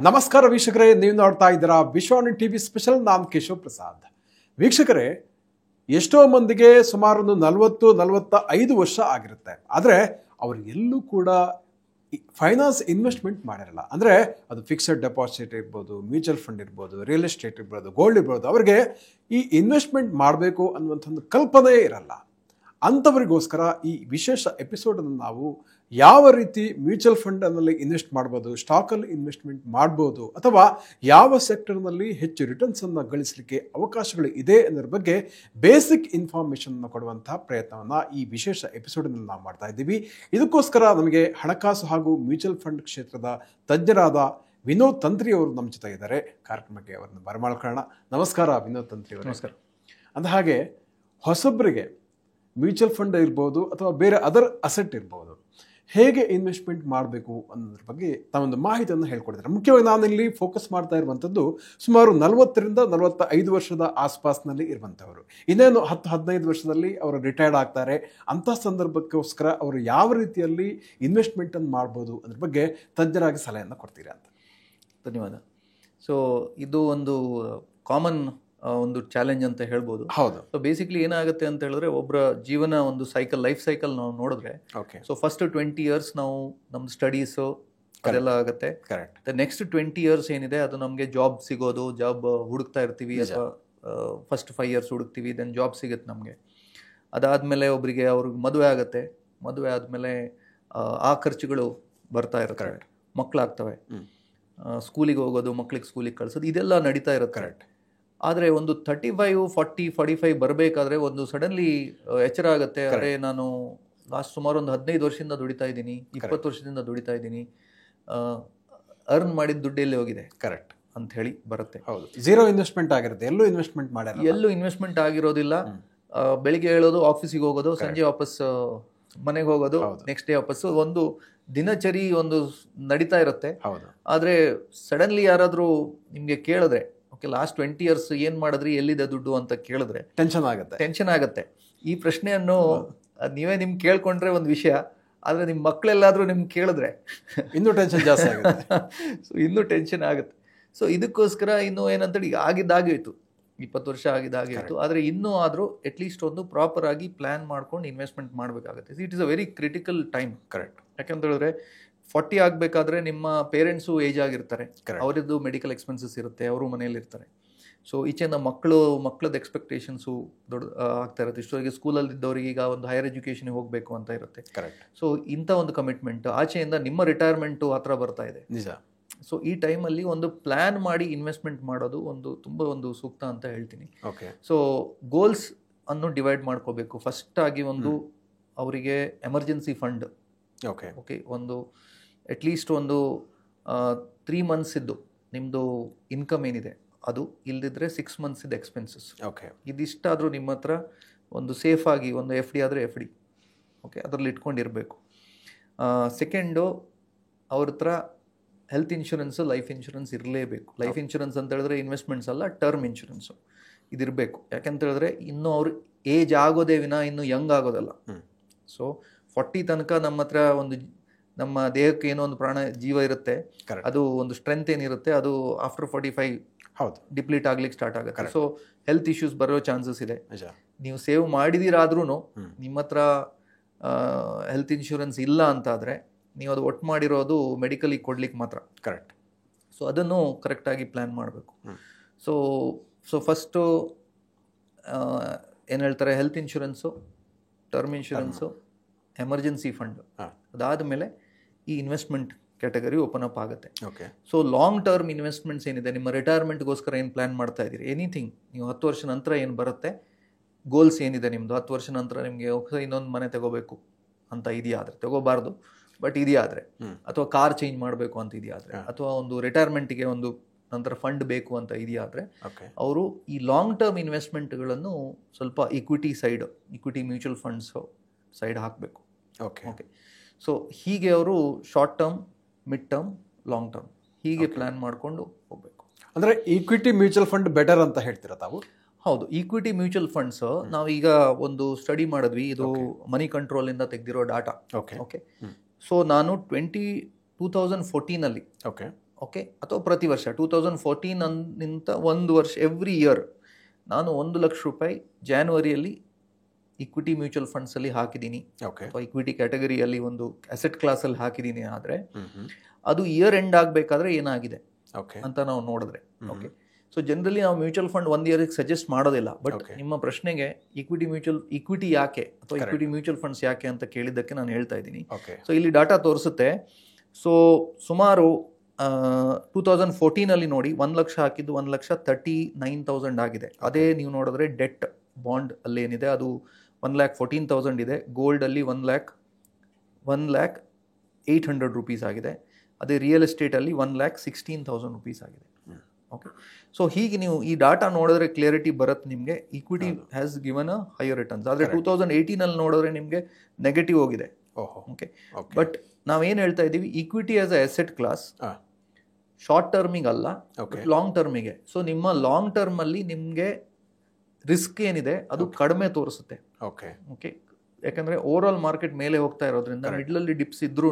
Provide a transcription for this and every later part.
ನಮಸ್ಕಾರ ವೀಕ್ಷಕರೇ, ನೀವು ನೋಡ್ತಾ ಇದ್ದೀರಾ ವಿಶ್ವಾಣಿ ಟಿವಿ ಸ್ಪೆಷಲ್. ನಾನು ಕೇಶವ್ ಪ್ರಸಾದ್. ವೀಕ್ಷಕರೇ, ಎಷ್ಟೋ ಮಂದಿಗೆ ಸುಮಾರು 40-45 ವರ್ಷ ಆಗಿರುತ್ತೆ. ಆದರೆ ಅವರು ಎಲ್ಲೂ ಕೂಡ ಫೈನಾನ್ಸ್ ಇನ್ವೆಸ್ಟ್ಮೆಂಟ್ ಮಾಡಿರಲ್ಲ. ಅಂದರೆ ಅದು ಫಿಕ್ಸೆಡ್ ಡೆಪಾಸಿಟ್ ಇರ್ಬೋದು, ಮ್ಯೂಚುವಲ್ ಫಂಡ್ ಇರ್ಬೋದು, ರಿಯಲ್ ಎಸ್ಟೇಟ್ ಇರ್ಬೋದು, ಗೋಲ್ಡ್ ಇರ್ಬೋದು. ಅವರಿಗೆ ಈ ಇನ್ವೆಸ್ಟ್ಮೆಂಟ್ ಮಾಡಬೇಕು ಅನ್ನುವಂಥ ಒಂದು ಕಲ್ಪನೆ ಇರಲ್ಲ. ಅಂಥವರಿಗೋಸ್ಕರ ಈ ವಿಶೇಷ ಎಪಿಸೋಡನ್ನು ನಾವು ಯಾವ ರೀತಿ ಮ್ಯೂಚುವಲ್ ಫಂಡಲ್ಲಿ ಇನ್ವೆಸ್ಟ್ ಮಾಡ್ಬೋದು, ಸ್ಟಾಕಲ್ಲಿ ಇನ್ವೆಸ್ಟ್ಮೆಂಟ್ ಮಾಡ್ಬೋದು, ಅಥವಾ ಯಾವ ಸೆಕ್ಟರ್ನಲ್ಲಿ ಹೆಚ್ಚು ರಿಟರ್ನ್ಸನ್ನು ಗಳಿಸಲಿಕ್ಕೆ ಅವಕಾಶಗಳು ಇದೆ ಅನ್ನೋದ್ರ ಬಗ್ಗೆ ಬೇಸಿಕ್ ಇನ್ಫಾರ್ಮೇಷನ್ನ ಕೊಡುವಂತಹ ಪ್ರಯತ್ನವನ್ನು ಈ ವಿಶೇಷ ಎಪಿಸೋಡ್ನಲ್ಲಿ ನಾವು ಮಾಡ್ತಾ ಇದ್ದೀವಿ. ಇದಕ್ಕೋಸ್ಕರ ನಮಗೆ ಹಣಕಾಸು ಹಾಗೂ ಮ್ಯೂಚುವಲ್ ಫಂಡ್ ಕ್ಷೇತ್ರದ ತಜ್ಞರಾದ ವಿನೋದ್ ತಂತ್ರಿ ಅವರು ನಮ್ಮ ಜೊತೆ ಇದ್ದಾರೆ. ಕಾರ್ಯಕ್ರಮಕ್ಕೆ ಅವರನ್ನು ಬರಮಾಡ್ಕೊಳ್ಳೋಣ. ನಮಸ್ಕಾರ ವಿನೋದ್ ತಂತ್ರಿ ಅವರು. ನಮಸ್ಕಾರ. ಅಂದ ಹಾಗೆ ಹೊಸಬ್ರಿಗೆ ಮ್ಯೂಚುವಲ್ ಫಂಡ್ ಇರ್ಬೋದು ಅಥವಾ ಬೇರೆ ಅದರ್ ಅಸೆಟ್ ಇರ್ಬೋದು, ಹೇಗೆ ಇನ್ವೆಸ್ಟ್ಮೆಂಟ್ ಮಾಡಬೇಕು ಅನ್ನೋದ್ರ ಬಗ್ಗೆ ತಾವೊಂದು ಮಾಹಿತಿಯನ್ನು ಹೇಳ್ಕೊಡ್ತಾರೆ. ಮುಖ್ಯವಾಗಿ ನಾನಿಲ್ಲಿ ಫೋಕಸ್ ಮಾಡ್ತಾ ಇರುವಂಥದ್ದು ಸುಮಾರು 40-45 ವರ್ಷದ ಆಸ್ಪಾಸ್ನಲ್ಲಿ ಇರುವಂಥವರು. ಇನ್ನೇನು 10-15 ವರ್ಷದಲ್ಲಿ ಅವರು ರಿಟೈರ್ಡ್ ಆಗ್ತಾರೆ. ಅಂಥ ಸಂದರ್ಭಕ್ಕೋಸ್ಕರ ಅವರು ಯಾವ ರೀತಿಯಲ್ಲಿ ಇನ್ವೆಸ್ಟ್ಮೆಂಟನ್ನು ಮಾಡ್ಬೋದು ಅದ್ರ ಬಗ್ಗೆ ತಜ್ಞರಾಗಿ ಸಲಹೆಯನ್ನು ಕೊಡ್ತೀರಾ ಅಂತ. ಧನ್ಯವಾದ. ಸೊ ಇದು ಒಂದು ಕಾಮನ್ ಒಂದು ಚಾಲೆಂಜ್ ಅಂತ ಹೇಳ್ಬೋದು. ಹೌದು. ಸೊ ಬೇಸಿಕ್ಲಿ ಏನಾಗುತ್ತೆ ಅಂತ ಹೇಳಿದ್ರೆ, ಒಬ್ಬರ ಜೀವನ ಒಂದು ಸೈಕಲ್, ಲೈಫ್ ಸೈಕಲ್ ನಾವು ನೋಡಿದ್ರೆ, ಸೊ ಫಸ್ಟ್ 20 years ನಾವು ನಮ್ದು ಸ್ಟಡೀಸು ಅದೆಲ್ಲ ಆಗುತ್ತೆ. ಕರೆಕ್ಟ್. ನೆಕ್ಸ್ಟ್ 20 years ಏನಿದೆ ಅದು ನಮಗೆ ಜಾಬ್ ಸಿಗೋದು, ಜಾಬ್ ಹುಡುಕ್ತಾ ಇರ್ತೀವಿ, ಅಥವಾ ಫಸ್ಟ್ 5 years ಹುಡುಕ್ತೀವಿ, ದೆನ್ ಜಾಬ್ ಸಿಗುತ್ತೆ ನಮಗೆ. ಅದಾದಮೇಲೆ ಒಬ್ಬರಿಗೆ ಅವ್ರಿಗೆ ಮದುವೆ ಆಗುತ್ತೆ. ಮದುವೆ ಆದಮೇಲೆ ಆ ಖರ್ಚುಗಳು ಬರ್ತಾ ಇರ್ತವೆ, ಮಕ್ಕಳಾಗ್ತವೆ, ಸ್ಕೂಲಿಗೆ ಹೋಗೋದು, ಮಕ್ಳಿಗೆ ಸ್ಕೂಲಿಗೆ ಕಳಿಸೋದು, ಇದೆಲ್ಲ ನಡೀತಾ ಇರುತ್ತೆ. ಕರೆಕ್ಟ್. ಆದರೆ ಒಂದು 35, 40, 45 ಬರಬೇಕಾದ್ರೆ ಒಂದು ಸಡನ್ಲಿ ಎಚ್ಚರ ಆಗುತ್ತೆ. ಅರೆ, ನಾನು ಲಾಸ್ಟ್ ಸುಮಾರು ಒಂದು 15 ವರ್ಷದಿಂದ ದುಡಿತಾ ಇದ್ದೀನಿ, 20 ವರ್ಷದಿಂದ ದುಡಿತಾ ಇದ್ದೀನಿ, ಅರ್ನ್ ಮಾಡಿದ ದುಡ್ಡು ಎಲ್ಲಿ ಹೋಗಿದೆ, ಕರೆಕ್ಟ್ ಅಂತ ಹೇಳಿ ಬರುತ್ತೆ. ಹೌದು. ಝೀರೋ ಇನ್ವೆಸ್ಟ್ಮೆಂಟ್ ಆಗಿರುತ್ತೆ, ಎಲ್ಲೂ ಇನ್ವೆಸ್ಟ್ಮೆಂಟ್ ಮಾಡಿರಲ್ಲ, ಎಲ್ಲೂ ಇನ್ವೆಸ್ಟ್ಮೆಂಟ್ ಆಗಿರೋದಿಲ್ಲ. ಬೆಳಿಗ್ಗೆ ಹೇಳೋದು, ಆಫೀಸಿಗೆ ಹೋಗೋದು, ಸಂಜೆ ವಾಪಸ್ ಮನೆಗೆ ಹೋಗೋದು, ನೆಕ್ಸ್ಟ್ ಡೇ ವಾಪಸ್ಸು, ಒಂದು ದಿನಚರಿ ಒಂದು ನಡೀತಾ ಇರುತ್ತೆ. ಹೌದು. ಆದರೆ ಸಡನ್ಲಿ ಯಾರಾದರೂ ನಿಮಗೆ ಕೇಳಿದ್ರೆ, ಓಕೆ ಲಾಸ್ಟ್ 20 years ಏನು ಮಾಡಿದ್ರಿ, ಎಲ್ಲಿದೆ ದುಡ್ಡು ಅಂತ ಕೇಳಿದ್ರೆ ಟೆನ್ಷನ್ ಆಗುತ್ತೆ. ಈ ಪ್ರಶ್ನೆಯನ್ನು ನೀವೇ ನಿಮ್ಗೆ ಕೇಳ್ಕೊಂಡ್ರೆ ಒಂದು ವಿಷಯ, ಆದರೆ ನಿಮ್ಮ ಮಕ್ಕಳೆಲ್ಲಾದರೂ ನಿಮ್ಗೆ ಕೇಳಿದ್ರೆ ಇನ್ನೂ ಟೆನ್ಷನ್ ಜಾಸ್ತಿ ಆಗುತ್ತೆ. ಸೊ ಇನ್ನೂ ಟೆನ್ಷನ್ ಆಗುತ್ತೆ. ಸೊ ಇದಕ್ಕೋಸ್ಕರ ಇನ್ನೂ ಏನಂತೇಳಿ, ಈಗ ಆಗಿದ್ದಾಗಿತ್ತು, 20 ವರ್ಷ ಆಗಿದ್ದಾಗಿತ್ತು, ಆದರೆ ಇನ್ನೂ ಆದರೂ ಅಟ್ಲೀಸ್ಟ್ ಒಂದು ಪ್ರಾಪರ್ ಆಗಿ ಪ್ಲ್ಯಾನ್ ಮಾಡ್ಕೊಂಡು ಇನ್ವೆಸ್ಟ್ಮೆಂಟ್ ಮಾಡಬೇಕಾಗುತ್ತೆ. It is a very critical time. Correct. ಯಾಕಂತ ಹೇಳಿದ್ರೆ 40 ಆಗಬೇಕಾದ್ರೆ ನಿಮ್ಮ ಪೇರೆಂಟ್ಸು ಏಜ್ ಆಗಿರ್ತಾರೆ, ಅವರದ್ದು ಮೆಡಿಕಲ್ ಎಕ್ಸ್ಪೆನ್ಸಸ್ ಇರುತ್ತೆ, ಅವರು ಮನೇಲಿ ಇರ್ತಾರೆ. ಸೊ ಈಚೆಯಿಂದ ಮಕ್ಕಳದ್ದು ಎಕ್ಸ್ಪೆಕ್ಟೇಷನ್ಸು ದೊಡ್ಡ ಆಗ್ತಾ ಇರುತ್ತೆ. ಇಷ್ಟೊಂದಿಗೆ ಸ್ಕೂಲಲ್ಲಿದ್ದವರಿಗೆ ಈಗ ಒಂದು ಹೈಯರ್ ಎಜುಕೇಷನ್ಗೆ ಹೋಗಬೇಕು ಅಂತ ಇರುತ್ತೆ. ಕರೆಕ್ಟ್. ಸೊ ಇಂಥ ಒಂದು ಕಮಿಟ್ಮೆಂಟ್, ಆಚೆಯಿಂದ ನಿಮ್ಮ ರಿಟೈರ್ಮೆಂಟು ಹತ್ರ ಬರ್ತಾ ಇದೆ. ನಿಜ. ಸೊ ಈ ಟೈಮಲ್ಲಿ ಒಂದು ಪ್ಲ್ಯಾನ್ ಮಾಡಿ ಇನ್ವೆಸ್ಟ್ಮೆಂಟ್ ಮಾಡೋದು ತುಂಬ ಒಂದು ಸೂಕ್ತ ಅಂತ ಹೇಳ್ತೀನಿ. ಓಕೆ. ಸೊ ಗೋಲ್ಸ್ ಅನ್ನು ಡಿವೈಡ್ ಮಾಡ್ಕೋಬೇಕು. ಫಸ್ಟ್ ಆಗಿ ಒಂದು ಅವರಿಗೆ ಎಮರ್ಜೆನ್ಸಿ ಫಂಡ್, ಓಕೆ, ಒಂದು ಅಟ್ಲೀಸ್ಟ್ ಒಂದು 3 months ಇದ್ದು ನಿಮ್ಮದು ಇನ್ಕಮ್ ಏನಿದೆ ಅದು, ಇಲ್ಲದಿದ್ದರೆ 6 months ಇದ್ದು ಎಕ್ಸ್ಪೆನ್ಸಸ್. ಓಕೆ. ಇದಿಷ್ಟಾದರೂ ನಿಮ್ಮ ಹತ್ರ ಒಂದು ಸೇಫಾಗಿ, ಒಂದು FD ಆದರೆ FD, ಓಕೆ, ಅದರಲ್ಲಿ ಇಟ್ಕೊಂಡಿರಬೇಕು. ಸೆಕೆಂಡು, ಅವ್ರ ಹತ್ರ ಹೆಲ್ತ್ ಇನ್ಶೂರೆನ್ಸು, ಲೈಫ್ ಇನ್ಶೂರೆನ್ಸ್ ಇರಲೇಬೇಕು. ಲೈಫ್ ಇನ್ಶೂರೆನ್ಸ್ ಅಂತ ಹೇಳಿದ್ರೆ ಇನ್ವೆಸ್ಟ್ಮೆಂಟ್ಸ್ ಅಲ್ಲ, ಟರ್ಮ್ ಇನ್ಶೂರೆನ್ಸು ಇದಿರಬೇಕು. ಯಾಕೆಂತ ಹೇಳಿದ್ರೆ ಇನ್ನೂ ಅವ್ರು ಏಜ್ ಆಗೋದೇ ವಿನ ಇನ್ನೂ ಯಂಗ್ ಆಗೋದಲ್ಲ. ಸೊ 40 ತನಕ ನಮ್ಮ ಹತ್ರ ಒಂದು ನಮ್ಮ ದೇಹಕ್ಕೆ ಏನೋ ಒಂದು ಜೀವ ಇರುತ್ತೆ, ಅದು ಒಂದು ಸ್ಟ್ರೆಂತ್ ಏನಿರುತ್ತೆ, ಅದು ಆಫ್ಟರ್ 45 ಹೌದು ಡಿಪ್ಲೀಟ್ ಆಗ್ಲಿಕ್ಕೆ ಸ್ಟಾರ್ಟ್ ಆಗುತ್ತೆ. ಸೊ ಹೆಲ್ತ್ ಇಶ್ಯೂಸ್ ಬರೋ ಚಾನ್ಸಸ್ ಇದೆ. ನೀವು ಸೇವ್ ಮಾಡಿದಿರಾದ್ರೂ ನಿಮ್ಮ ಹತ್ರ ಹೆಲ್ತ್ ಇನ್ಶೂರೆನ್ಸ್ ಇಲ್ಲ ಅಂತಾದರೆ, ನೀವು ಅದು ಒಟ್ಟು ಮಾಡಿರೋದು ಮೆಡಿಕಲಿಗೆ ಕೊಡ್ಲಿಕ್ಕೆ ಮಾತ್ರ. ಕರೆಕ್ಟ್. ಸೊ ಅದನ್ನು ಕರೆಕ್ಟಾಗಿ ಪ್ಲ್ಯಾನ್ ಮಾಡಬೇಕು. ಸೊ ಫಸ್ಟು ಏನು ಹೇಳ್ತಾರೆ, health insurance, term insurance, emergency fund, ಅದಾದ ಮೇಲೆ ಈ ಇನ್ವೆಸ್ಟ್ಮೆಂಟ್ ಕ್ಯಾಟಗರಿ ಓಪನ್ ಅಪ್ ಆಗುತ್ತೆ. Okay. So long term investments ಏನಿದೆ, ನಿಮ್ಮ ರಿಟೈರ್ಮೆಂಟ್ಗೋಸ್ಕರ ಏನು ಪ್ಲ್ಯಾನ್ ಮಾಡ್ತಾ ಇದ್ದೀರಿ, ಎನಿಥಿಂಗ್, ನೀವು 10 ವರ್ಷ ನಂತರ ಏನು ಬರುತ್ತೆ, ಗೋಲ್ಸ್ ಏನಿದೆ ನಿಮ್ಮದು, 10 ವರ್ಷ ನಂತರ ನಿಮಗೆ ಇನ್ನೊಂದು ಮನೆ ತಗೋಬೇಕು ಅಂತ ಇದೆಯಾ ಆದರೆ, ತಗೋಬಾರ್ದು ಬಟ್ ಇದೆಯಾ ಆದರೆ, ಅಥವಾ ಕಾರ್ ಚೇಂಜ್ ಮಾಡಬೇಕು ಅಂತ ಇದೆಯಾ ಆದರೆ, ಅಥವಾ ಒಂದು ರಿಟೈರ್ಮೆಂಟಿಗೆ ಒಂದು ನಂತರ ಫಂಡ್ ಬೇಕು ಅಂತ ಇದೆಯಾ ಆದರೆ, ಅವರು ಈ ಲಾಂಗ್ ಟರ್ಮ್ ಇನ್ವೆಸ್ಟ್ಮೆಂಟ್ಗಳನ್ನು ಸ್ವಲ್ಪ ಇಕ್ವಿಟಿ ಮ್ಯೂಚುವಲ್ ಫಂಡ್ಸು ಸೈಡ್ ಹಾಕಬೇಕು. ಓಕೆ. ಸೊ ಹೀಗೆ ಅವರು short term, mid term, long term ಹೀಗೆ ಪ್ಲ್ಯಾನ್ ಮಾಡಿಕೊಂಡು ಹೋಗಬೇಕು. ಅಂದರೆ ಈಕ್ವಿಟಿ ಮ್ಯೂಚುವಲ್ ಫಂಡ್ ಬೆಟರ್ ಅಂತ ಹೇಳ್ತೀರಾ ತಾವು? ಹೌದು. ಈಕ್ವಿಟಿ ಮ್ಯೂಚುವಲ್ ಫಂಡ್ಸ್ ನಾವೀಗ ಒಂದು ಸ್ಟಡಿ ಮಾಡಿದ್ವಿ, ಇದು ಮನಿ ಕಂಟ್ರೋಲಿಂದ ತೆಗೆದಿರೋ ಡಾಟಾ. ಓಕೆ. ಸೊ ನಾನು 2014 ಓಕೆ ಓಕೆ, ಅಥವಾ ಪ್ರತಿ ವರ್ಷ 2014 ಒಂದು ವರ್ಷ ಎವ್ರಿ ಇಯರ್ ನಾನು 1 ಲಕ್ಷ ರೂಪಾಯಿ ಜಾನ್ವರಿಯಲ್ಲಿ ಇಕ್ವಿಟಿ ಮ್ಯೂಚುವಲ್ ಫಂಡ್ಸಲ್ಲಿ ಹಾಕಿದ್ದೀನಿ ಅಥವಾ ಇಕ್ವಿಟಿ ಕ್ಯಾಟಗರಿಯಲ್ಲಿ ಒಂದು ಅಸೆಟ್ ಕ್ಲಾಸಲ್ಲಿ ಹಾಕಿದ್ದೀನಿ. ಆದರೆ ಅದು ಇಯರ್ ಎಂಡ್ ಆಗಬೇಕಾದ್ರೆ ಏನಾಗಿದೆ ಅಂತ ನಾವು ನೋಡಿದ್ರೆ, ಓಕೆ, ಸೊ ಜನರಲಿ ನಾವು ಮ್ಯೂಚುವಲ್ ಫಂಡ್ 1 ಇಯರ್ಗೆ ಸಜೆಸ್ಟ್ ಮಾಡೋದಿಲ್ಲ. ಬಟ್ ನಿಮ್ಮ ಪ್ರಶ್ನೆಗೆ ಇಕ್ವಿಟಿ ಯಾಕೆ ಅಥವಾ ಇಕ್ವಿಟಿ ಮ್ಯೂಚುವಲ್ ಫಂಡ್ಸ್ ಯಾಕೆ ಅಂತ ಕೇಳಿದ್ದಕ್ಕೆ ನಾನು ಹೇಳ್ತಾ ಇದ್ದೀನಿ. ಸೊ ಇಲ್ಲಿ ಡಾಟಾ ತೋರಿಸುತ್ತೆ. ಸೊ ಸುಮಾರು 2014 ನೋಡಿ 1 ಲಕ್ಷ ಹಾಕಿದ್ದು 1,39,000 ಆಗಿದೆ. ಅದೇ ನೀವು ನೋಡಿದ್ರೆ ಡೆಟ್ ಬಾಂಡ್ ಅಲ್ಲಿ ಏನಿದೆ ಅದು 1,14,000 ಇದೆ. ಗೋಲ್ಡ್ ಅಲ್ಲಿ 1,08,000 ರೂಪೀಸ್ ಆಗಿದೆ. ಅದೇ ರಿಯಲ್ ಎಸ್ಟೇಟ್ ಅಲ್ಲಿ 1,16,000 ರೂಪೀಸ್ ಆಗಿದೆ. ಓಕೆ, ಸೊ ಹೀಗೆ ನೀವು ಈ ಡಾಟಾ ನೋಡಿದ್ರೆ ಕ್ಲಿಯರಿಟಿ ಬರುತ್ತೆ ನಿಮಗೆ. Equity has given a higher returns. ಆದರೆ 2018 ನೋಡಿದ್ರೆ ನಿಮಗೆ ನೆಗೆಟಿವ್ ಹೋಗಿದೆ. ಓಕೆ, ಬಟ್ ನಾವೇನು ಹೇಳ್ತಾ ಇದ್ದೀವಿ, equity as a asset class short ಟರ್ಮಿಗೆ ಅಲ್ಲ, ಲಾಂಗ್ ಟರ್ಮಿಗೆ. ಸೊ ನಿಮ್ಮ ಲಾಂಗ್ ಟರ್ಮ್ ಅಲ್ಲಿ ನಿಮಗೆ ರಿಸ್ಕ್ ಏನಿದೆ ಅದು ಕಡಿಮೆ ತೋರಿಸುತ್ತೆ. ಓಕೆ, ಯಾಕಂದ್ರೆ ಓವರ್ ಆಲ್ ಮಾರ್ಕೆಟ್ ಮೇಲೆ ಹೋಗ್ತಾ ಇರೋದ್ರಿಂದ ಮಿಡ್ಲ್ ಅಲ್ಲಿ ಡಿಪ್ಸ್ ಇದ್ರೂ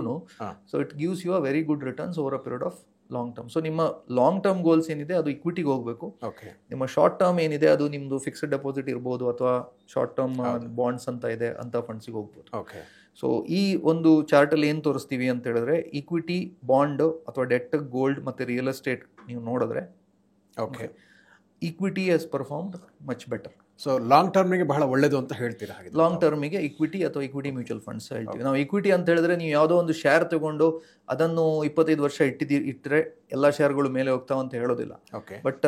so it gives you a very good returns over a period of long term. So ನಿಮ್ಮ ಲಾಂಗ್ ಟರ್ಮ್ ಗೋಲ್ಸ್ ಏನಿದೆ ಅದು ಇಕ್ವಿಟಿಗೆ ಹೋಗಬೇಕು. ನಿಮ್ಮ ಶಾರ್ಟ್ ಟರ್ಮ್ ಏನಿದೆ ಅದು ನಿಮ್ದು ಫಿಕ್ಸ್ಡ್ ಡೆಪಾಸಿಟ್ ಇರ್ಬೋದು ಅಥವಾ ಶಾರ್ಟ್ ಟರ್ಮ್ ಬಾಂಡ್ಸ್ ಅಂತ ಇದೆ ಅಂತ ಫಂಡ್ಸಿಗೆ ಹೋಗ್ಬೋದು. ಸೊ ಈ ಒಂದು ಚಾರ್ಟ್ ಅಲ್ಲಿ ಏನು ತೋರಿಸ್ತೀವಿ ಅಂತ ಹೇಳಿದ್ರೆ ಇಕ್ವಿಟಿ, ಬಾಂಡ್ ಅಥವಾ ಡೆಟ್, ಗೋಲ್ಡ್ ಮತ್ತೆ ರಿಯಲ್ ಎಸ್ಟೇಟ್ ನೀವು ನೋಡಿದ್ರೆ equity has performed much better. So long ಟರ್ಮಿಗೆ ಬಹಳ ಒಳ್ಳೇದು ಅಂತ ಹೇಳ್ತೀರಾ? ಹಾಗೆ ಲಾಂಗ್ ಟರ್ಮಿಗೆ ಇಕ್ವಿಟಿ ಅಥವಾ ಇಕ್ವಿಟಿ ಮ್ಯೂಚುವಲ್ ಫಂಡ್ಸ್ ಹೇಳ್ತೀವಿ ನಾವು. ಇಕ್ವಿಟಿ ಅಂತ ಹೇಳಿದ್ರೆ ನೀವು ಯಾವುದೋ ಒಂದು ಶೇರ್ ತಗೊಂಡು ಅದನ್ನು 25 ವರ್ಷ ಇಟ್ಟರೆ ಎಲ್ಲ ಶೇರ್ಗಳು ಮೇಲೆ ಹೋಗ್ತಾವ ಅಂತ ಹೇಳೋದಿಲ್ಲ. ಬಟ್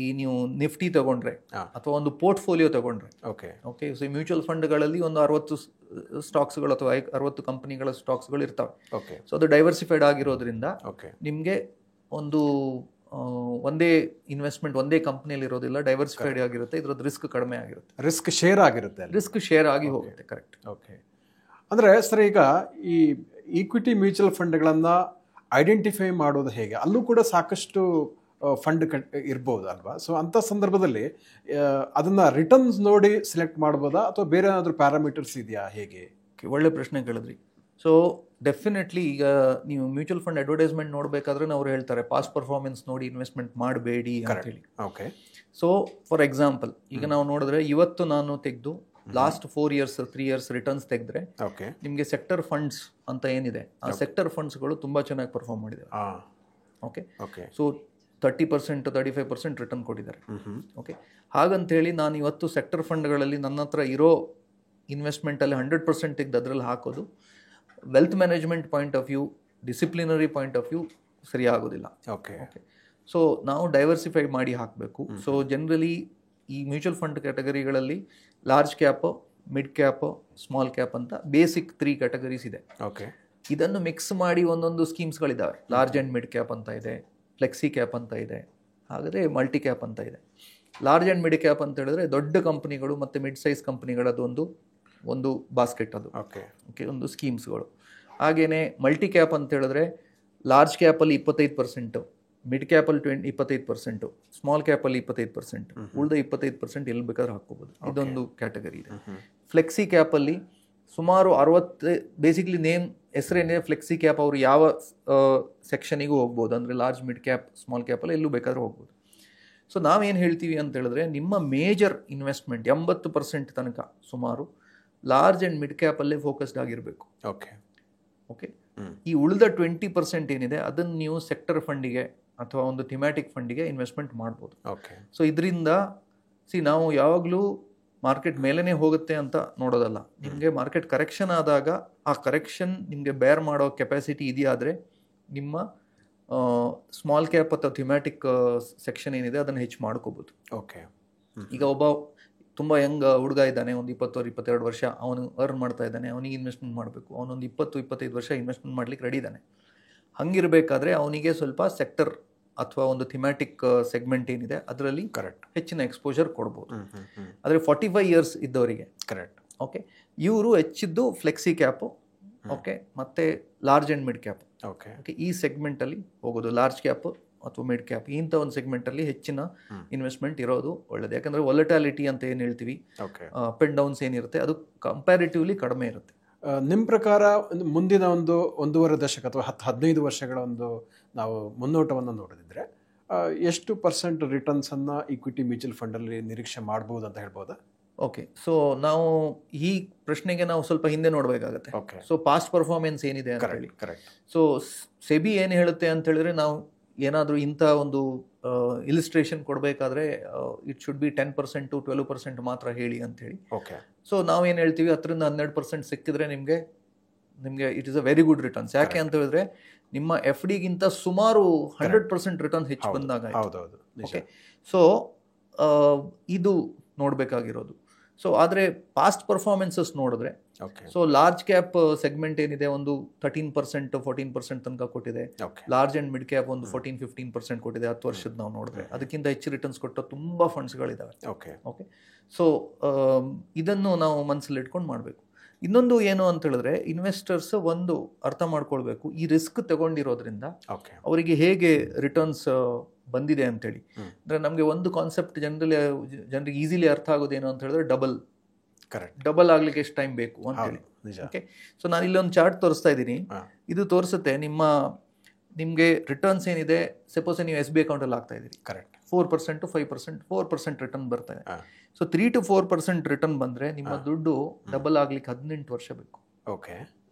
ಈ ನೀವು ನಿಫ್ಟಿ ತಗೊಂಡ್ರೆ ಅಥವಾ ಒಂದು ಪೋರ್ಟ್ಫೋಲಿಯೋ ತಗೊಂಡ್ರೆ, ಓಕೆ, ಸೊ ಮ್ಯೂಚುವಲ್ ಫಂಡ್ಗಳಲ್ಲಿ ಒಂದು 60 ಸ್ಟಾಕ್ಸ್ಗಳು ಅಥವಾ 60 ಕಂಪನಿಗಳ ಸ್ಟಾಕ್ಸ್ಗಳು ಇರ್ತವೆ. ಸೊ ಅದು ಡೈವರ್ಸಿಫೈಡ್ ಆಗಿರೋದ್ರಿಂದ ನಿಮಗೆ ಒಂದು ಒಂದೇ ಇನ್ವೆಸ್ಟ್ಮೆಂಟ್ ಒಂದೇ ಕಂಪನಿಯಲ್ಲಿ ಇರೋದಿಲ್ಲ, ಡೈವರ್ಸಿಫೈಡ್ ಆಗಿರುತ್ತೆ. ಇದ್ರದ್ದು ರಿಸ್ಕ್ ಕಡಿಮೆ ಆಗಿರುತ್ತೆ, ರಿಸ್ಕ್ ಶೇರ್ ಆಗಿರುತ್ತೆ, ರಿಸ್ಕ್ ಶೇರ್ ಆಗಿ ಹೋಗುತ್ತೆ. ಕರೆಕ್ಟ್. ಓಕೆ, ಅಂದರೆ ಸರ್ ಈಗ ಈ ಈಕ್ವಿಟಿ ಮ್ಯೂಚುವಲ್ ಫಂಡ್ಗಳನ್ನು ಐಡೆಂಟಿಫೈ ಮಾಡೋದು ಹೇಗೆ? ಅಲ್ಲೂ ಕೂಡ ಸಾಕಷ್ಟು ಫಂಡ್ ಇರ್ಬೋದು ಅಲ್ವಾ? ಸೊ ಅಂಥ ಸಂದರ್ಭದಲ್ಲಿ ಅದನ್ನು ರಿಟರ್ನ್ಸ್ ನೋಡಿ ಸೆಲೆಕ್ಟ್ ಮಾಡ್ಬೋದಾ ಅಥವಾ ಬೇರೆ ಏನಾದರೂ ಪ್ಯಾರಾಮೀಟರ್ಸ್ ಇದೆಯಾ, ಹೇಗೆ? ಒಳ್ಳೆ ಪ್ರಶ್ನೆ ಕೇಳಿದ್ರಿ. ಸೊ ಡೆಫಿನೆಟ್ಲಿ ಈಗ ನೀವು ಮ್ಯೂಚುವಲ್ ಫಂಡ್ ಅಡ್ವರ್ಟೈಸ್ಮೆಂಟ್ ನೋಡಬೇಕಾದ್ರೆ ಅವ್ರು ಹೇಳ್ತಾರೆ ಪಾಸ್ಟ್ ಪರ್ಫಾರ್ಮೆನ್ಸ್ ನೋಡಿ ಇನ್ವೆಸ್ಟ್ಮೆಂಟ್ ಮಾಡಬೇಡಿ ಅಂತ ಹೇಳಿ. ಓಕೆ, ಸೊ ಫಾರ್ ಎಕ್ಸಾಂಪಲ್ ಈಗ ನಾವು ನೋಡಿದ್ರೆ ಇವತ್ತು ನಾನು ತೆಗೆದು ಲಾಸ್ಟ್ 4 ಇಯರ್ಸ್ 3 ಇಯರ್ಸ್ ರಿಟರ್ನ್ಸ್ ತೆಗೆದ್ರೆ ನಿಮಗೆ ಸೆಕ್ಟರ್ ಫಂಡ್ಸ್ ಅಂತ ಏನಿದೆ ಆ ಸೆಕ್ಟರ್ ಫಂಡ್ಸ್ಗಳು ತುಂಬ ಚೆನ್ನಾಗಿ ಪರ್ಫಾರ್ಮ್ ಮಾಡಿದ್ದಾರೆ. ಓಕೆ, ಸೊ 30% 35% ರಿಟರ್ನ್ ಕೊಟ್ಟಿದ್ದಾರೆ. ಓಕೆ, ಹಾಗಂತೇಳಿ ನಾನು ಇವತ್ತು ಸೆಕ್ಟರ್ ಫಂಡ್ಗಳಲ್ಲಿ ನನ್ನ ಹತ್ರ ಇರೋ ಇನ್ವೆಸ್ಟ್ಮೆಂಟಲ್ಲಿ 100% ತೆಗೆದು ಅದರಲ್ಲಿ ಹಾಕೋದು wealth management point of view, disciplinary point of view ಸರಿ ಆಗೋದಿಲ್ಲ. ಓಕೆ, ಸೊ ನಾವು ಡೈವರ್ಸಿಫೈ ಮಾಡಿ ಹಾಕಬೇಕು. ಸೊ ಜನರಲಿ ಈ ಮ್ಯೂಚುವಲ್ ಫಂಡ್ ಕ್ಯಾಟಗರಿಗಳಲ್ಲಿ large cap, mid cap, small cap ಅಂತ ಬೇಸಿಕ್ 3 ಕ್ಯಾಟಗರೀಸ್ ಇದೆ. ಓಕೆ, ಇದನ್ನು ಮಿಕ್ಸ್ ಮಾಡಿ ಒಂದೊಂದು ಸ್ಕೀಮ್ಸ್ಗಳಿದ್ದಾವೆ. ಲಾರ್ಜ್ ಆ್ಯಂಡ್ ಮಿಡ್ ಕ್ಯಾಪ್ ಅಂತ ಇದೆ, ಫ್ಲೆಕ್ಸಿ ಕ್ಯಾಪ್ ಅಂತ ಇದೆ, ಹಾಗಾದರೆ ಮಲ್ಟಿ ಕ್ಯಾಪ್ ಅಂತ ಇದೆ. ಲಾರ್ಜ್ ಆ್ಯಂಡ್ ಮಿಡ್ ಕ್ಯಾಪ್ ಅಂತ ಹೇಳಿದ್ರೆ ದೊಡ್ಡ ಕಂಪ್ನಿಗಳು ಮತ್ತು ಮಿಡ್ ಸೈಜ್ ಕಂಪ್ನಿಗಳದ್ದು ಒಂದು ಬಾಸ್ಕೆಟ್ ಅದು. ಓಕೆ, ಒಂದು ಸ್ಕೀಮ್ಸ್ಗಳು. ಹಾಗೆಯೇ ಮಲ್ಟಿ ಕ್ಯಾಪ್ ಅಂತ ಹೇಳಿದ್ರೆ ಲಾರ್ಜ್ ಕ್ಯಾಪಲ್ಲಿ 25%, ಮಿಡ್ ಕ್ಯಾಪಲ್ಲಿ 25%, ಸ್ಮಾಲ್ ಕ್ಯಾಪಲ್ಲಿ 25%, ಉಳಿದ 25% ಎಲ್ಲಿ ಬೇಕಾದ್ರೂ ಹಾಕ್ಕೋಬೋದು. ಇದೊಂದು ಕ್ಯಾಟಗರಿ ಇದೆ. ಫ್ಲೆಕ್ಸಿ ಕ್ಯಾಪಲ್ಲಿ ಸುಮಾರು 60, ಬೇಸಿಕ್ಲಿ ನೇಮ್ ಹೆಸರೇನಿದೆ ಫ್ಲೆಕ್ಸಿ ಕ್ಯಾಪ್, ಅವರು ಯಾವ ಸೆಕ್ಷನಿಗೂ ಹೋಗ್ಬೋದು, ಅಂದರೆ ಲಾರ್ಜ್ ಮಿಡ್ ಕ್ಯಾಪ್ ಸ್ಮಾಲ್ ಕ್ಯಾಪಲ್ಲಿ ಎಲ್ಲೂ ಬೇಕಾದ್ರೂ ಹೋಗ್ಬೋದು. ಸೊ ನಾವೇನು ಹೇಳ್ತೀವಿ ಅಂತ ಹೇಳಿದ್ರೆ ನಿಮ್ಮ ಮೇಜರ್ ಇನ್ವೆಸ್ಟ್ಮೆಂಟ್ 80% ತನಕ ಸುಮಾರು ಲಾರ್ಜ್ ಆ್ಯಂಡ್ ಮಿಡ್ ಕ್ಯಾಪಲ್ಲೇ ಫೋಕಸ್ಡ್ ಆಗಿರಬೇಕು. ಓಕೆ, ಈ ಉಳಿದ 20% ಏನಿದೆ ಅದನ್ನು ನೀವು ಸೆಕ್ಟರ್ ಫಂಡಿಗೆ ಅಥವಾ ಒಂದು ಥಿಮ್ಯಾಟಿಕ್ ಫಂಡಿಗೆ ಇನ್ವೆಸ್ಟ್ಮೆಂಟ್ ಮಾಡ್ಬೋದು. ಸೊ ಇದರಿಂದ ನಾವು ಯಾವಾಗಲೂ ಮಾರ್ಕೆಟ್ ಮೇಲೇ ಹೋಗುತ್ತೆ ಅಂತ ನೋಡೋದಲ್ಲ. ನಿಮಗೆ ಮಾರ್ಕೆಟ್ ಕರೆಕ್ಷನ್ ಆದಾಗ ಆ ಕರೆಕ್ಷನ್ ನಿಮಗೆ ಬೇರ್ ಮಾಡೋ ಕೆಪಾಸಿಟಿ ಇದೆಯಾದರೆ ನಿಮ್ಮ ಸ್ಮಾಲ್ ಕ್ಯಾಪ್ ಅಥವಾ ಥಿಮ್ಯಾಟಿಕ್ ಸೆಕ್ಷನ್ ಏನಿದೆ ಅದನ್ನು ಹೆಚ್ಚು ಮಾಡ್ಕೋಬೋದು. ಓಕೆ, ಈಗ ಒಬ್ಬ ತುಂಬ ಯಂಗ್ ಹುಡುಗ ಇದ್ದಾನೆ, ಒಂದು 20-22 ವರ್ಷ, ಅವನು ಅರ್ನ್ ಮಾಡ್ತಾ ಇದ್ದಾನೆ, ಅವನಿಗೆ ಇನ್ವೆಸ್ಟ್ಮೆಂಟ್ ಮಾಡಬೇಕು. ಅವನೊಂದು 20-25 ವರ್ಷ ಇನ್ವೆಸ್ಟ್ಮೆಂಟ್ ಮಾಡ್ಲಿಕ್ಕೆ ರೆಡಿ ಇದ್ದಾನೆ. ಹಂಗಿರಬೇಕಾದ್ರೆ ಅವನಿಗೆ ಸ್ವಲ್ಪ ಸೆಕ್ಟರ್ ಅಥವಾ ಒಂದು ಥಿಮ್ಯಾಟಿಕ್ ಸೆಗ್ಮೆಂಟ್ ಏನಿದೆ ಅದರಲ್ಲಿ ಹೆಚ್ಚಿನ ಎಕ್ಸ್ಪೋಜರ್ ಕೊಡ್ಬೋದು. ಆದರೆ 45 ಇಯರ್ಸ್ ಇದ್ದವರಿಗೆ ಓಕೆ, ಇವರು ಹೆಚ್ಚಿದ್ದು ಫ್ಲೆಕ್ಸಿ ಕ್ಯಾಪು, ಓಕೆ, ಮತ್ತು large and mid cap. Okay, ಈ ಸೆಗ್ಮೆಂಟಲ್ಲಿ ಹೋಗೋದು. ಲಾರ್ಜ್ ಕ್ಯಾಪ್ ಅಥವಾ ಮಿಡ್ ಕ್ಯಾಪ್ ಇಂಥ ಒಂದು ಸೆಗ್ಮೆಂಟಲ್ಲಿ ಹೆಚ್ಚಿನ ಇನ್ವೆಸ್ಟ್ಮೆಂಟ್ ಇರೋದು ಒಳ್ಳೆಯದು. ಯಾಕಂದರೆ ವೊಲಟಾಲಿಟಿ ಅಂತ ಏನು ಹೇಳ್ತೀವಿ, ಅಪ್ ಆ್ಯಂಡ್ ಡೌನ್ಸ್ ಏನಿರುತ್ತೆ ಅದು ಕಂಪ್ಯಾರಿಟಿವ್ಲಿ ಕಡಿಮೆ ಇರುತ್ತೆ. ನಿಮ್ಮ ಪ್ರಕಾರ ಮುಂದಿನ 1.5 ದಶಕ ಅಥವಾ 10-15 ವರ್ಷಗಳ ಒಂದು ನಾವು ಮುನ್ನೋಟವನ್ನು ನೋಡೋದಿದ್ರೆ ಎಷ್ಟು ಪರ್ಸೆಂಟ್ ರಿಟರ್ನ್ಸನ್ನು ಈಕ್ವಿಟಿ ಮ್ಯೂಚುವಲ್ ಫಂಡಲ್ಲಿ ನಿರೀಕ್ಷೆ ಮಾಡ್ಬೋದು ಅಂತ ಹೇಳ್ಬೋದಾ? ಓಕೆ, ಸೊ ನಾವು ಈ ಪ್ರಶ್ನೆಗೆ ನಾವು ಸ್ವಲ್ಪ ಹಿಂದೆ ನೋಡಬೇಕಾಗತ್ತೆ. ಓಕೆ, ಸೊ ಪಾಸ್ಟ್ ಪರ್ಫಾರ್ಮೆನ್ಸ್ ಏನಿದೆ ಅಂತ ಹೇಳಿ. ಕರೆಕ್ಟ್. ಸೊ ಸೆಬಿ ಏನು ಹೇಳುತ್ತೆ ಅಂತ ಹೇಳಿದ್ರೆ, ನಾವು ಏನಾದರೂ ಇಂಥ ಒಂದು ಇಲಿಸ್ಟ್ರೇಷನ್ ಕೊಡಬೇಕಾದ್ರೆ ಇಟ್ ಶುಡ್ ಬಿ 10% to 12% ಮಾತ್ರ ಹೇಳಿ ಅಂತ ಹೇಳಿ. ಓಕೆ, ಸೊ ನಾವೇನು ಹೇಳ್ತೀವಿ, 10-12% ಸಿಕ್ಕಿದ್ರೆ ನಿಮಗೆ it is a very good returns. ಯಾಕೆ ಅಂತ ಹೇಳಿದ್ರೆ ನಿಮ್ಮ ಎಫ್ ಡಿಗಿಂತ ಸುಮಾರು 100% ರಿಟರ್ನ್ ಹೆಚ್ಚು ಬಂದಾಗ. ಓಕೆ, ಸೊ ಇದು ನೋಡಬೇಕಾಗಿರೋದು. ಸೊ ಆದರೆ ಪಾಸ್ಟ್ ಪರ್ಫಾರ್ಮೆನ್ಸಸ್ ನೋಡಿದ್ರೆ, ಸೊ ಲಾರ್ಜ್ ಕ್ಯಾಪ್ ಸೆಗ್ಮೆಂಟ್ ಏನಿದೆ ಒಂದು 13%, 14% ತನಕ ಕೊಟ್ಟಿದೆ. ಲಾರ್ಜ್ ಅಂಡ್ ಮಿಡ್ ಕ್ಯಾಪ್ ಒಂದು 14-15% ಕೊಟ್ಟಿದೆ 10 ವರ್ಷದ ನಾವು ನೋಡಿದ್ರೆ. ಅದಕ್ಕಿಂತ ಹೆಚ್ಚು ರಿಟರ್ನ್ಸ್ ಕೊಟ್ಟ ತುಂಬ ಫಂಡ್ಸ್ಗಳಿದ್ದಾವೆ. ಓಕೆ, ಸೊ ಇದನ್ನು ನಾವು ಮನಸ್ಸಲ್ಲಿ ಇಟ್ಕೊಂಡು ಮಾಡಬೇಕು. ಇನ್ನೊಂದು ಏನು ಅಂತ ಹೇಳಿದ್ರೆ, ಇನ್ವೆಸ್ಟರ್ಸ್ ಒಂದು ಅರ್ಥ ಮಾಡ್ಕೊಳ್ಬೇಕು, ಈ ರಿಸ್ಕ್ ತಗೊಂಡಿರೋದ್ರಿಂದ ಅವರಿಗೆ ಹೇಗೆ ರಿಟರ್ನ್ಸ್ ಬಂದಿದೆ ಅಂತೇಳಿ. ಅಂದರೆ ನಮಗೆ ಒಂದು ಕಾನ್ಸೆಪ್ಟ್ ಜನರಿಗೆ ಈಸಿಲಿ ಅರ್ಥ ಆಗೋದೇನು ಅಂತ ಹೇಳಿದ್ರೆ, ಡಬಲ್ ಆಗ್ಲಿಕ್ಕೆ ಎಷ್ಟು ಟೈಮ್ ಬೇಕು ಅಂತ ಹೇಳಿ. ಓಕೆ, ಸೊ ನಾನು ಇಲ್ಲೊಂದು ಚಾರ್ಟ್ ತೋರಿಸ್ತಾ ಇದ್ದೀನಿ. ಇದು ತೋರಿಸುತ್ತೆ ನಿಮಗೆ ರಿಟರ್ನ್ಸ್ ಏನಿದೆ. ಸಪೋಸ್ ನೀವು SBI ಅಕೌಂಟಲ್ಲಿ ಆಗ್ತಾ ಇದ್ದೀರಿ, 4% to 5%, 4% ರಿಟರ್ನ್ ಬರ್ತಾ ಇದೆ. ಸೊ 3 to 4% ರಿಟರ್ನ್ ಬಂದರೆ ನಿಮ್ಮ ದುಡ್ಡು ಡಬಲ್ ಆಗ್ಲಿಕ್ಕೆ 18 ವರ್ಷ ಬೇಕು. ಓಕೆ,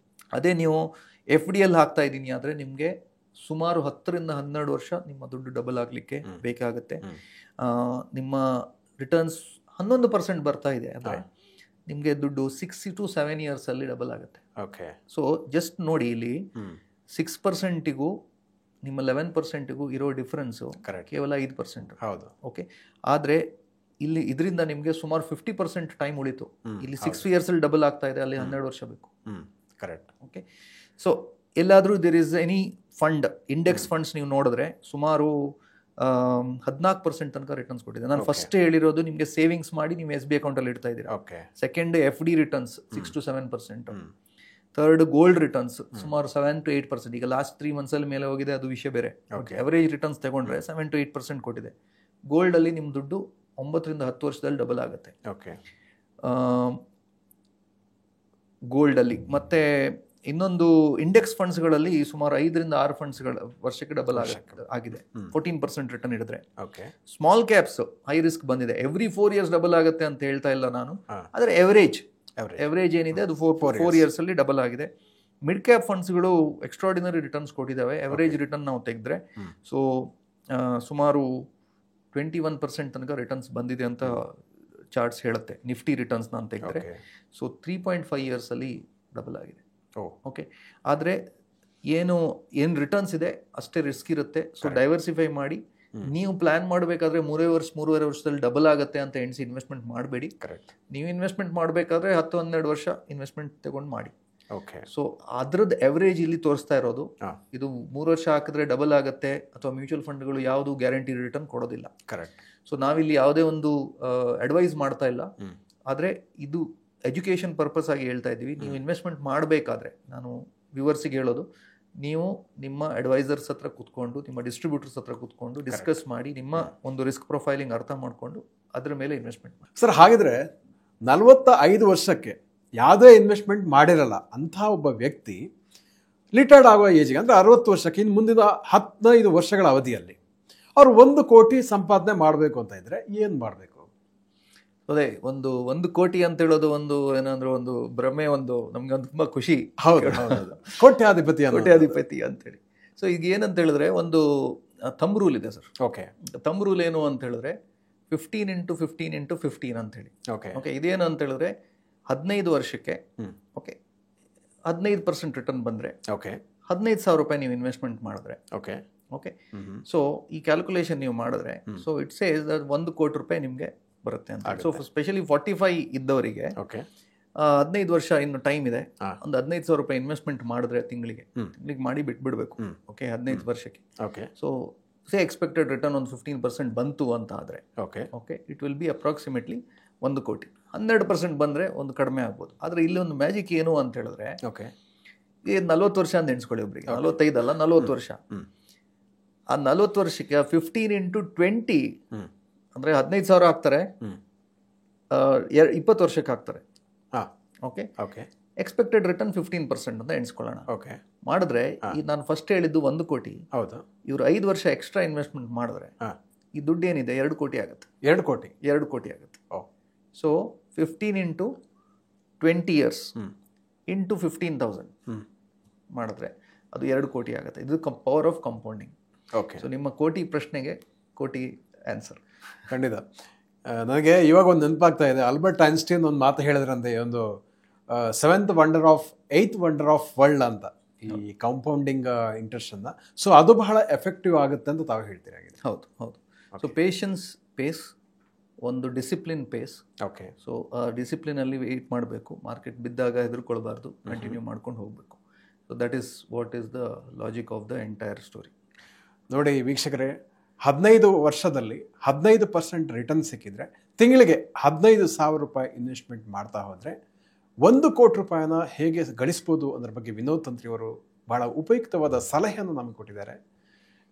ಅದೇ ನೀವು FD ಅಲ್ಲಿ ಹಾಕ್ತಾ ಇದ್ದೀನಿ ಆದರೆ ನಿಮಗೆ ಸುಮಾರು 10-12 ವರ್ಷ ನಿಮ್ಮ ದುಡ್ಡು ಡಬಲ್ ಆಗಲಿಕ್ಕೆ ಬೇಕಾಗುತ್ತೆ. ನಿಮ್ಮ ರಿಟರ್ನ್ಸ್ 11% ಬರ್ತಾ ಇದೆ ಅಂದರೆ ನಿಮಗೆ ದುಡ್ಡು 6 to 7 years ಅಲ್ಲಿ ಡಬಲ್ ಆಗುತ್ತೆ. ಓಕೆ, ಸೊ ಜಸ್ಟ್ ನೋಡಿ, ಇಲ್ಲಿ 6%ಗೂ ನಿಮ್ಮ 11%ಗೂ ಇರೋ ಡಿಫರೆನ್ಸು ಕೇವಲ 5%. ಹೌದು. ಓಕೆ, ಆದರೆ ಇಲ್ಲಿ ಇದರಿಂದ ನಿಮಗೆ ಸುಮಾರು 50% ಟೈಮ್ ಉಳಿತು. ಇಲ್ಲಿ 6 years ಅಲ್ಲಿ ಡಬಲ್ ಆಗ್ತಾ ಇದೆ, ಅಲ್ಲಿ 12 ವರ್ಷ ಬೇಕು. ಕರೆಕ್ಟ್. ಓಕೆ, ಸೊ ಎಲ್ಲಾದರೂ there is any fund, index funds ನೀವು ನೋಡಿದ್ರೆ ಸುಮಾರು 14% ತನಕ ರಿಟರ್ನ್ಸ್ ಕೊಟ್ಟಿದೆ. ನಾನು ಫಸ್ಟ್ ಹೇಳಿರೋದು ನಿಮಗೆ ಸೇವಿಂಗ್ಸ್ ಮಾಡಿ ನೀವು SBI ಅಕೌಂಟಲ್ಲಿ ಇಡ್ತಾ ಇದ್ದೀರಾ. Second FD returns 6 to 7%. Third gold returns ಸುಮಾರು 7 to 8%. ಈಗ ಲಾಸ್ಟ್ 3 months ಅಲ್ಲಿ ಮೇಲೆ ಹೋಗಿದೆ, ಅದು ವಿಷಯ ಬೇರೆ. ಅವರೇಜ್ ರಿಟರ್ನ್ಸ್ ತಗೊಂಡ್ರೆ 7 to 8% ಕೊಟ್ಟಿದೆ. ಗೋಲ್ಡ್ ಅಲ್ಲಿ ನಿಮ್ಮ ದುಡ್ಡು 9-10 ವರ್ಷದಲ್ಲಿ ಡಬಲ್ ಆಗುತ್ತೆ. ಗೋಲ್ಡ್ ಅಲ್ಲಿ. ಮತ್ತೆ ಇನ್ನೊಂದು ಇಂಡೆಕ್ಸ್ ಫಂಡ್ಸ್ಗಳಲ್ಲಿ ಸುಮಾರು 5-6 ಫಂಡ್ಸ್ಗಳ ವರ್ಷಕ್ಕೆ ಡಬಲ್ ಆಗಿದೆ. 14% ರಿಟರ್ನ್ ಹಿಡಿದ್ರೆ. ಸ್ಮಾಲ್ ಕ್ಯಾಪ್ಸ್ ಹೈ ರಿಸ್ಕ್ ಬಂದಿದೆ. ಎವ್ರಿ 4 years ಡಬಲ್ ಆಗುತ್ತೆ ಅಂತ ಹೇಳ್ತಾ ಇಲ್ಲ ನಾನು, ಆದರೆ ಎವರೇಜ್ ಏನಿದೆ ಅದು 4 years ಅಲ್ಲಿ ಡಬಲ್ ಆಗಿದೆ. ಮಿಡ್ ಕ್ಯಾಪ್ ಫಂಡ್ಸ್ಗಳು ಎಕ್ಸ್ಟ್ರಾರ್ಡಿನರಿ ರಿಟರ್ನ್ಸ್ ಕೊಟ್ಟಿದ್ದಾವೆ. ಎವರೇಜ್ ರಿಟರ್ನ್ ನಾವು ತೆಗೆದ್ರೆ ಸೊ ಸುಮಾರು 21% ತನಕ ರಿಟರ್ನ್ಸ್ ಬಂದಿದೆ ಅಂತ ಚಾರ್ಟ್ಸ್ ಹೇಳುತ್ತೆ. ನಿಫ್ಟಿ ರಿಟರ್ನ್ಸ್ ನಾನು ತೆಗೆದ್ರೆ ಸೊ 3.5 years ಅಲ್ಲಿ ಡಬಲ್ ಆಗಿದೆ. ಓಕೆ, ಆದರೆ ಏನು ರಿಟರ್ನ್ಸ್ ಇದೆ ಅಷ್ಟೇ ರಿಸ್ಕ್ ಇರುತ್ತೆ. ಸೊ ಡೈವರ್ಸಿಫೈ ಮಾಡಿ. ನೀವು ಪ್ಲಾನ್ ಮಾಡಬೇಕಾದ್ರೆ 3.5 ವರ್ಷದಲ್ಲಿ ಡಬಲ್ ಆಗುತ್ತೆ ಅಂತ ಎಣಿಸಿ ಇನ್ವೆಸ್ಟ್ಮೆಂಟ್ ಮಾಡಬೇಡಿ. ನೀವು ಇನ್ವೆಸ್ಟ್ಮೆಂಟ್ ಮಾಡಬೇಕಾದ್ರೆ 10-12 ವರ್ಷ ಇನ್ವೆಸ್ಟ್ಮೆಂಟ್ ತಗೊಂಡು ಮಾಡಿ. ಸೊ ಅದ್ರದ್ದು ಎವರೇಜ್ ಇಲ್ಲಿ ತೋರಿಸ್ತಾ ಇರೋದು. ಇದು 3 ವರ್ಷ ಹಾಕಿದ್ರೆ ಡಬಲ್ ಆಗುತ್ತೆ ಅಥವಾ ಮ್ಯೂಚುವಲ್ ಫಂಡ್ಗಳು ಯಾವುದು ಗ್ಯಾರಂಟಿ ರಿಟರ್ನ್ ಕೊಡೋದಿಲ್ಲ. ಸೊ ನಾವಿಲ್ಲಿ ಯಾವುದೇ ಒಂದು ಅಡ್ವೈಸ್ ಮಾಡ್ತಾ ಇಲ್ಲ, ಆದರೆ ಇದು ಎಜುಕೇಷನ್ ಪರ್ಪಸ್ ಆಗಿ ಹೇಳ್ತಾ ಇದ್ದೀವಿ. ನೀವು ಇನ್ವೆಸ್ಟ್ಮೆಂಟ್ ಮಾಡಬೇಕಾದ್ರೆ ನಾನು ವ್ಯೂವರ್ಸಿಗೆ ಹೇಳೋದು, ನೀವು ನಿಮ್ಮ ಅಡ್ವೈಸರ್ಸ್ ಹತ್ರ ಕೂತ್ಕೊಂಡು, ನಿಮ್ಮ ಡಿಸ್ಟ್ರಿಬ್ಯೂಟರ್ಸ್ ಹತ್ರ ಕೂತ್ಕೊಂಡು ಡಿಸ್ಕಸ್ ಮಾಡಿ ನಿಮ್ಮ ಒಂದು ರಿಸ್ಕ್ ಪ್ರೊಫೈಲಿಂಗ್ ಅರ್ಥ ಮಾಡಿಕೊಂಡು ಅದ್ರ ಮೇಲೆ ಇನ್ವೆಸ್ಟ್ಮೆಂಟ್ ಮಾಡಿ. ಸರ್, ಹಾಗಿದ್ರೆ 45 ವರ್ಷಕ್ಕೆ ಯಾವುದೇ ಇನ್ವೆಸ್ಟ್ಮೆಂಟ್ ಮಾಡಿರಲ್ಲ ಅಂಥ ಒಬ್ಬ ವ್ಯಕ್ತಿ ರಿಟೈರ್ಡ್ ಆಗುವ ಏಜ್ಗೆ ಅಂದರೆ 60 ವರ್ಷಕ್ಕೆ ಇನ್ನು ಮುಂದಿನ 15 ವರ್ಷಗಳ ಅವಧಿಯಲ್ಲಿ ಅವ್ರು 1 ಕೋಟಿ ಸಂಪಾದನೆ ಮಾಡಬೇಕು ಅಂತ ಇದ್ರೆ ಏನು ಮಾಡಬೇಕು? ಅದೇ 1 ಕೋಟಿ ಅಂತ ಹೇಳೋದು ಒಂದು ಏನಂದ್ರೆ ಒಂದು ಭ್ರಮೆ, ಒಂದು ನಮ್ಗೆ ಒಂದು ತುಂಬಾ ಖುಷಿ. ಹೌದು, ಕೋಟ್ಯಾಧಿಪತಿ ಅಂತೇಳಿ. ಸೊ ಈಗ ಏನಂತ ಹೇಳಿದ್ರೆ ಒಂದು ಥಂಬ್ ರೂಲ್ ಇದೆ ಸರ್. ಥಂಬ್ ರೂಲ್ ಏನು ಅಂತ ಹೇಳಿದ್ರೆ 15x15x15 ಅಂತ ಹೇಳಿ. ಓಕೆ, ಇದೇನು ಅಂತ ಹೇಳಿದ್ರೆ 15 ವರ್ಷಕ್ಕೆ 15% ರಿಟರ್ನ್ ಬಂದ್ರೆ 15,000 ರೂಪಾಯಿ ನೀವು ಇನ್ವೆಸ್ಟ್ಮೆಂಟ್ ಮಾಡಿದ್ರೆ ಓಕೆ, ಸೊ ಈ ಕ್ಯಾಲ್ಕುಲೇಷನ್ ನೀವು ಮಾಡಿದ್ರೆ ಸೊ ಇಟ್ ಸೇಸ್ 1 ಕೋಟಿ ರೂಪಾಯಿ ನಿಮಗೆ ಬರುತ್ತೆ ಅಂತ. ಸೊ ಸ್ಪೆಷಲಿ 45 ಇದ್ದವರಿಗೆ 15 ವರ್ಷ ಇನ್ನು ಟೈಮ್ ಇದೆ. ಒಂದು 15,000 ರೂಪಾಯಿ ಇನ್ವೆಸ್ಟ್ಮೆಂಟ್ ಮಾಡಿದ್ರೆ ತಿಂಗಳಿಗೆ ಮಾಡಿ ಬಿಟ್ಬಿಡ್ಬೇಕು. ಓಕೆ, 15 ವರ್ಷಕ್ಕೆ. ಸೊ ಸೇ ಎಕ್ಸ್ಪೆಕ್ಟೆಡ್ ರಿಟರ್ನ್ ಒಂದು 15% ಬಂತು ಅಂತ ಆದರೆ okay, it will be approximately 1 ಕೋಟಿ. 12% ಬಂದರೆ ಒಂದು ಕಡಿಮೆ ಆಗ್ಬೋದು. ಆದರೆ ಇಲ್ಲಿ ಒಂದು ಮ್ಯಾಜಿಕ್ ಏನು ಅಂತ ಹೇಳಿದ್ರೆ, ಈ 40 ವರ್ಷ ಅಂತ ಎಣಿಸ್ಕೊಳ್ಳಿ ಒಬ್ರಿಗೆ, 45 ಅಲ್ಲ 40 ವರ್ಷ. ಆ 40 ವರ್ಷಕ್ಕೆ 15x20 ಅಂದರೆ 15,000 ಹಾಕ್ತಾರೆ, 20 ವರ್ಷಕ್ಕೆ ಹಾಕ್ತಾರೆ. ಓಕೆ, ಎಕ್ಸ್ಪೆಕ್ಟೆಡ್ ರಿಟರ್ನ್ 15% ಅಂತ ಎಣಿಸ್ಕೊಳ್ಳೋಣ. ಓಕೆ. ಮಾಡಿದ್ರೆ ಈ ನಾನು ಫಸ್ಟ್ ಹೇಳಿದ್ದು 1 ಕೋಟಿ, ಹೌದು, ಇವರು 5 ವರ್ಷ ಎಕ್ಸ್ಟ್ರಾ ಇನ್ವೆಸ್ಟ್ಮೆಂಟ್ ಮಾಡಿದ್ರೆ ಈ ದುಡ್ಡು ಏನಿದೆ 2 ಕೋಟಿ ಆಗುತ್ತೆ. 2 ಕೋಟಿ 2 ಕೋಟಿ ಆಗುತ್ತೆ. ಸೊ 15 into 20 years into 15,000 ಮಾಡಿದ್ರೆ ಅದು 2 ಕೋಟಿ ಆಗುತ್ತೆ. ಇದು power of compounding. Okay. So ನಿಮ್ಮ ಕೋಟಿ ಪ್ರಶ್ನೆಗೆ ಕೋಟಿ ಆನ್ಸರ್. ಖಂಡಿತ. ನನಗೆ ಇವಾಗ ಒಂದು ನೆನಪಾಗ್ತಾ ಇದೆ, ಆಲ್ಬರ್ಟ್ ಐನ್ಸ್ಟೀನ್ ಒಂದು ಮಾತು ಹೇಳಿದ್ರಂತೆ, ಒಂದು 7th wonder of 8th wonder of world ಅಂತ, ಈ ಕಾಂಪೌಂಡಿಂಗ್ ಇಂಟ್ರೆಸ್ಟ್ ಅನ್ನ. ಸೊ ಅದು ಬಹಳ ಎಫೆಕ್ಟಿವ್ ಆಗುತ್ತೆ ಅಂತ ತಾವು ಹೇಳ್ತೀರಿ. ಹೌದು ಹೌದು. ಸೊ ಪೇಷನ್ಸ್ ಪೇಸ್, ಒಂದು ಡಿಸಿಪ್ಲಿನ್ ಪೇಸ್. ಓಕೆ. ಸೊ ಡಿಸಿಪ್ಲಿನಲ್ಲಿ ವೆಯ್ಟ್ ಮಾಡಬೇಕು, ಮಾರ್ಕೆಟ್ ಬಿದ್ದಾಗ ಹೆದರ್ಕೊಳ್ಬಾರ್ದು, ಕಂಟಿನ್ಯೂ ಮಾಡ್ಕೊಂಡು ಹೋಗಬೇಕು. So that is what is the logic of the entire story. ನೋಡಿ ವೀಕ್ಷಕರೇ, 15 ವರ್ಷದಲ್ಲಿ 15% ರಿಟರ್ನ್ ಸಿಕ್ಕಿದ್ರೆ ತಿಂಗಳಿಗೆ 15,000 ರೂಪಾಯಿ ಇನ್ವೆಸ್ಟ್ಮೆಂಟ್ ಮಾಡ್ತಾ ಹೋದರೆ 1 ಕೋಟಿ ರೂಪಾಯಿನ ಹೇಗೆ ಗಳಿಸ್ಬೋದು ಅನ್ನೋದ್ರ ಬಗ್ಗೆ ವಿನೋದ್ ತಂತ್ರಿಯವರು ಬಹಳ ಉಪಯುಕ್ತವಾದ ಸಲಹೆಯನ್ನು ನಮಗೆ ಕೊಟ್ಟಿದ್ದಾರೆ.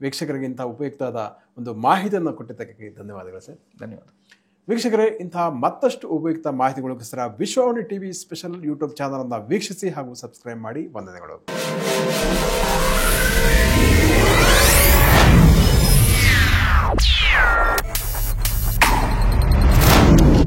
ವೀಕ್ಷಕರಿಗೆ ಇಂಥ ಉಪಯುಕ್ತವಾದ ಒಂದು ಮಾಹಿತಿಯನ್ನು ಕೊಟ್ಟಿದ್ದಕ್ಕೆ ಧನ್ಯವಾದಗಳು ಸರ್. ಧನ್ಯವಾದ. ವೀಕ್ಷಕರೇ, ಇಂತಹ ಮತ್ತಷ್ಟು ಉಪಯುಕ್ತ ಮಾಹಿತಿಗಳಿಗೋಸ್ಕರ ವಿಶ್ವವಾಣಿ ಟಿವಿ ಸ್ಪೆಷಲ್ ಯೂಟ್ಯೂಬ್ ಚಾನಲನ್ನು ವೀಕ್ಷಿಸಿ ಹಾಗೂ ಸಬ್ಸ್ಕ್ರೈಬ್ ಮಾಡಿ. ವಂದನೆಗಳು.